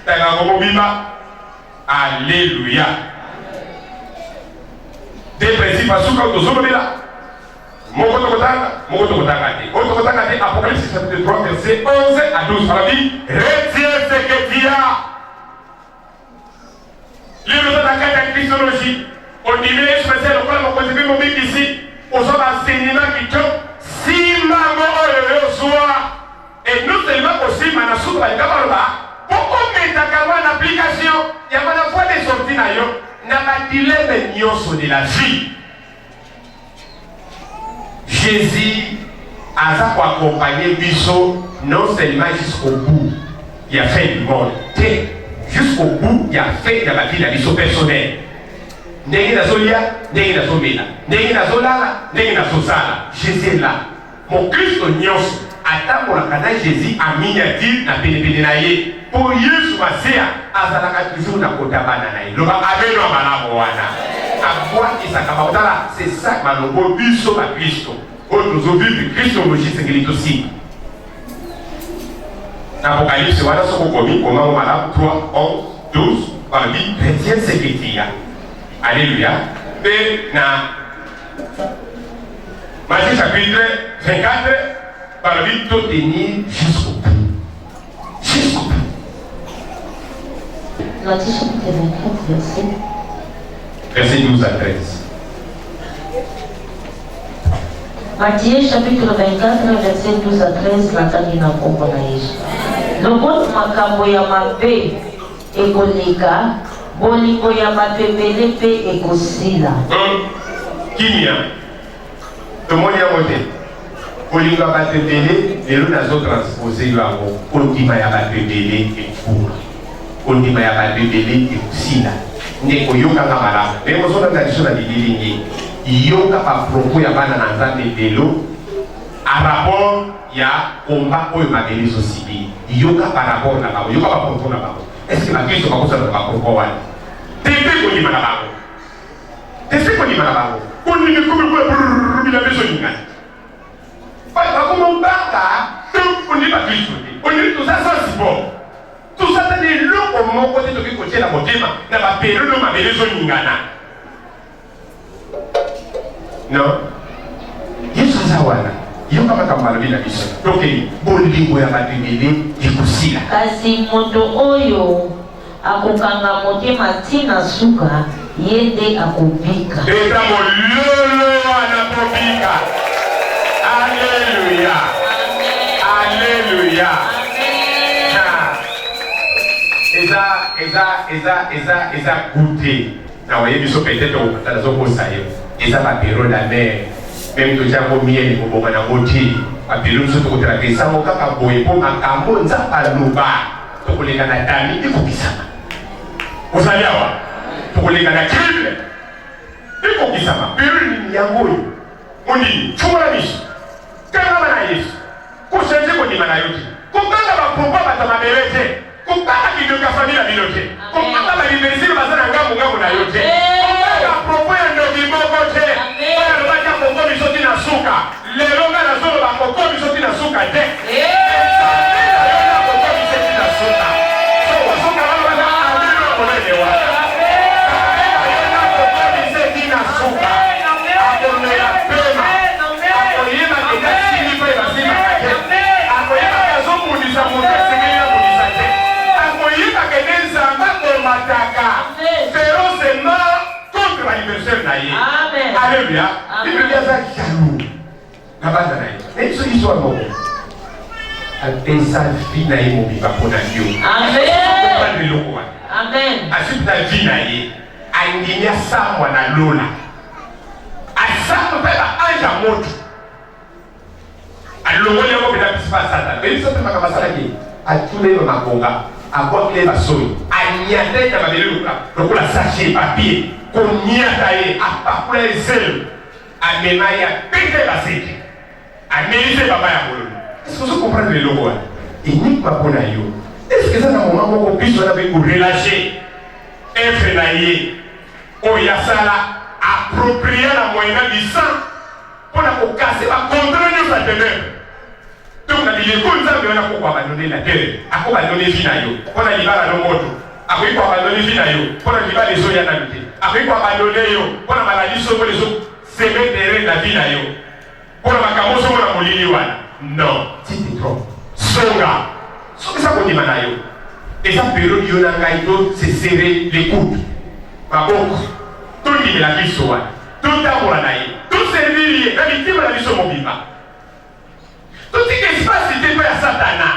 tanga ngo mobimba alléluia des principes asuka tozolobela moko tokotanga te Apocalypse chapitre 3 verset 11 à 12 par la vie retiens ce que tu as livre de la carte de christologie on dit mais spécial au plan mokozi bi mobiki ici ozo ba enseignement qui to simbango oyo soit et nous seulement possible na suka ngabaloba poko metaka wana application ya mana fois de sortie na yo na ba dilemme nyonso de la vie. Jésus a accompagné Bisso non seulement jusqu'au bout, il a fait du monde, jusqu'au bout, il a fait de la vie de Bisso personnelle. Jésus est là. Mon Christ nyonso attend la kana Jésus a miniature na pene na ye. Pour Yesu Masia azalaka toujours na kotabana na ye. Loba ameno malabo wana. C'est ça que malongo biso ba Kristo. Nous vivons Christologie c'est aussi. Apocalypse voilà ce qu'on commis comment on malade 3 11 12 par la vie chrétien c'est qu'il y a. Alléluia. Et na Matthieu chapitre 24 par la vie tout tenir jusqu'au bout. Jusqu'au bout. Matthieu chapitre 24 verset 12 à 13. Matthieu chapitre 24 verset 12 à 13 natani na kombo na Yesu. Lokola makambo ya mabe ekoleka bolingo ya bato ebele mpe ekosila. Kimia tomoni yango te bolingo ya bato ebele lelo nazotranspose yo yango kondima ya bato ebele ekuma kondima ya bato ebele ekosila nde koyokanga malamu me mozolanda biso na bililingi yoka bapropos ya bana na Nzambe lelo a rapport ya komba oyo mabele ezosili yoka par rapport na bango yoka bapropos na bango est-ce que bakristo bakosala na bapropos wana tete kondima na bango tete kondima na bango kondimi kumikula beso lingana bakomobanga ondimi bakristo te ondimi toza sensible tozata leloko moko te toki kotiela motema na baperiode oyo mabele ezolingana non Yesu aza wana yoka makambo alobi na biso toke bolingo ya bato ebele ekosila kasi moto oyo akokanga motema ntina suka ye nde akobika eta mololo wana kobika alleluya alleluya eza goûter na waye biso peut-être okatala zokosa yo eza baperiode amere même tojango mieli koboma nango te Apelo nous pour traquer ça mon kaka boye pour makambo nzapa loba to koleka na tami ikokisama. Osaliawa to koleka na krible ikokisama. Pero ni yangoyo oni chumala mishi kana bana Yesu kusenze ko dimana yote kupanga bapomba batamabelete kupanga kidoka familia bilote kupanga baliberiziro bazana ngambo na yote kupanga propoya ndo bibogote bana bacha kongo bisoti na suka lelo ngana zolo ba kongo bisoti na suka te yona kongo bisoti na suka so suka bana abiro kolewa yona kongo bisoti na suka akone la pema akoyeba kedasini pa basima kate akoyeba kazomundisa mutesengela mundisa akoyeba kedenza mbako mataka férocement contre l'anniversaire naye. Alléluia. Bible ya za jaloux. Nabanda naye. Eso iso amoko. Apesa vie naye mobiba pona Dieu. Amen. Amen. Asipta vie naye. Anginya samwa na lola. Asamu pela anja moto. Alongole yako bila pisipa sata. Beli sote makabasala ki. Atule no makonga. Akwa kile basoi. Anyate na babeli lokula sachet papier. Konyata ye apakula ezelu. Amemaya pete baseke. Amelise baba ya bolo. Est-ce que vous comprenez le logo? Uniquement pour nayo. Est-ce que ça na moment moko biso na be ko relâcher. Être naye. Oyasala approprier la moyenne du sang pour la casser va contraindre sa teneur. Donc na dile ko nzambe wana ko abandonner la terre, ako abandonner vie na yo. Pour la libala no moto, ako ko abandonner vie na yo. Pour la libala les oya na lutte. Ako ko abandonner yo. Pour la maladie so les autres semer derrière la vie na yo. Pour la makamo so na molili wana. Non, c'est trop. Songa. So que ça ko dimana yo. Et ça période yo na ngai to se serrer les coudes. Maboko. Tout le la vie soit, tout l'amour à naïe, tout servir, la victime de la vie sur mon bimba. Tout ce qui est spacité pour la satana,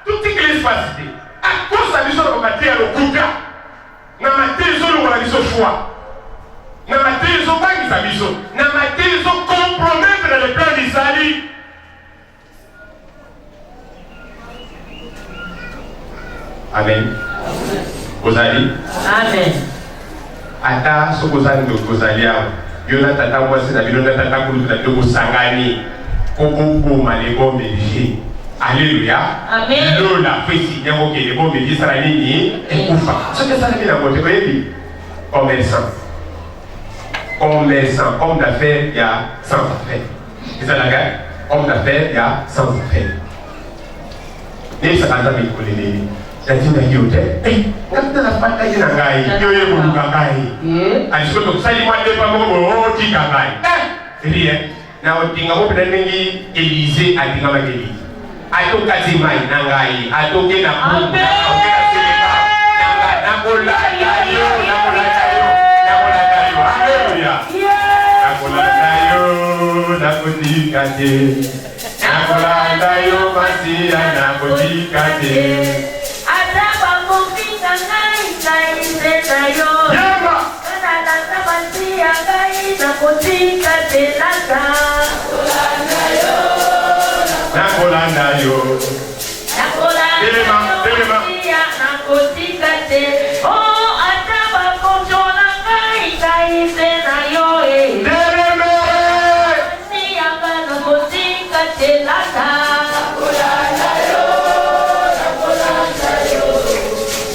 tout ce qui est spacité, à cause de la vie sur le matin, le kouka, na matin, ils ont la vie sur choix, na matin, ils ont pas mis sa vie sur, na matin, ils ont compromettre dans le plan du salut. Amen. Vous allez? Amen. Ata sokozali dokozalia yona tata mwasi na bilona tata kulu na biko sangani koko malebo meji. Alléluia. Amen. Lola fesi nyango ke lebo meji sala nini ekufa. Ce que ça veut dire ngote koyebi commerçant. Commerçant, homme d'affaires, il y a sans affaires. C'est ça la guerre. Homme d'affaires, il y a sans affaires. Et ça va me coller. Lazima yote. Kata na pata ina ngai. Yoye buluka ngai. Alisiko to sali mwande pa mo tika ngai. Rie. Na otinga mo pedanengi Élysée atinga ma Élysée. Ato katimai na ngai. Ato ke na ku. Amen. Na kola yo. Alléluia. Na kola yo. Na kotika te. Na kola yo masia na kotika te. Nakolanda yo. Oh, ataba konjona kai kai sena yo e. Deleme. Si anga na kotika telata. Nakolanda yo.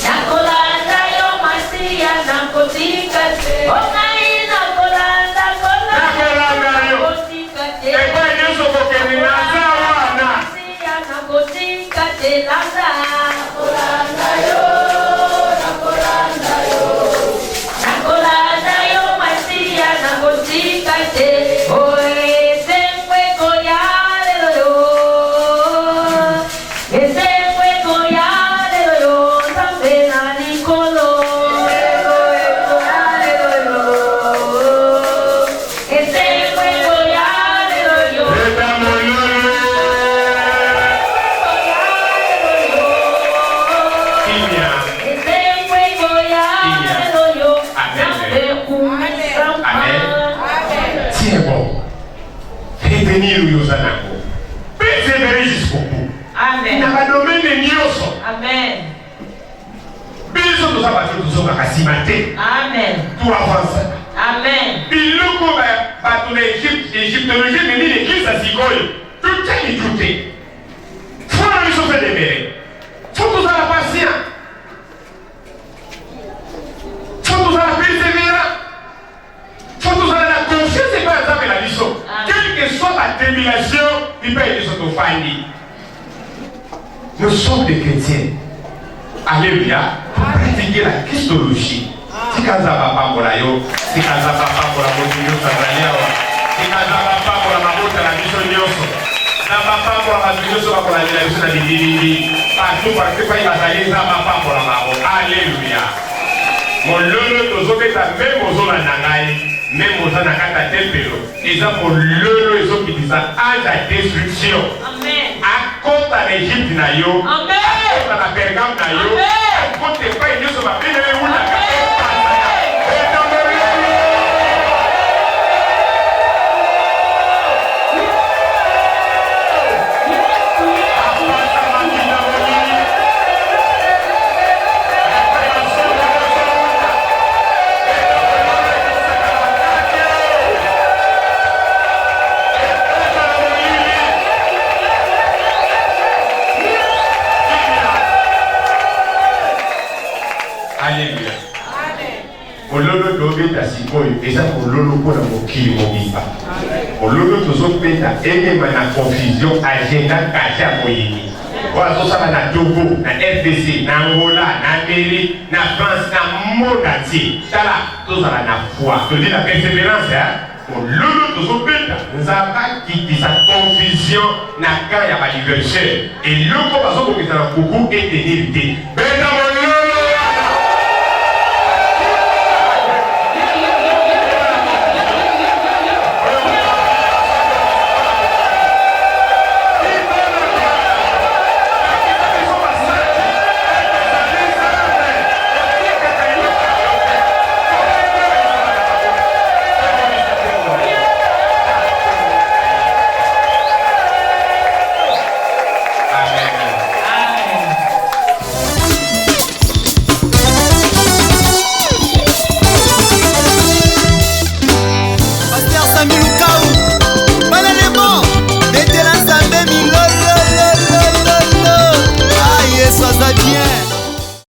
Nakolanda yo masia na kotika te. Oh, nai nakolanda yo. Kotika te. Eko Yesu kokeni na zawana. Masia na kotika telata. Nakolanda yo. na badomene nyonso. Amen. Biso toza bato tozokaka nsima te. Amen. To avance. Amen. Biloko bato na égyptologie meni l'église ya sikoyo totya litu te. Fo na biso mpe demere. Fo tozala patient. Fo tozala persévérant. Fo tozala na confiance epai ya Nzambe na biso. Quelle que soit la tribulation, il peut être sur famille. Nous sommes des chrétiens. Alléluia. Pour pratiquer la christologie. Si kaza papa pour la yo, si kaza papa pour la motivation tanzania, si kaza papa pour la mabota la mission nyoso, na papa pour la motivation pour la direction de l'idée, partout parce que il va aller ça papa pour la mabo. Alléluia. Mon lolo tozobeta même aux zones nangai, même aux zones nakata tempelo. Et ça pour lolo et ceux qui disent ça à la destruction. Amen. À cause de l'Égypte na yo. Amen. À cause de la Pergame na yo. À cause de pas une chose ma bien où la et ça pour l'eau pour la mokili mobiba. Pour l'eau tous autres péta et même la confusion agenda caché à moyeni. Voilà tout ça na Togo, na RDC, na Angola, na Amérique, na France, na monde entier. Ça là, tout ça na foi. Je dis la persévérance hein. Pour l'eau tous autres péta, nous avons pas quitté sa confusion na quand il y a pas d'anniversaire. Et le combat pour que ça na beaucoup et tenir.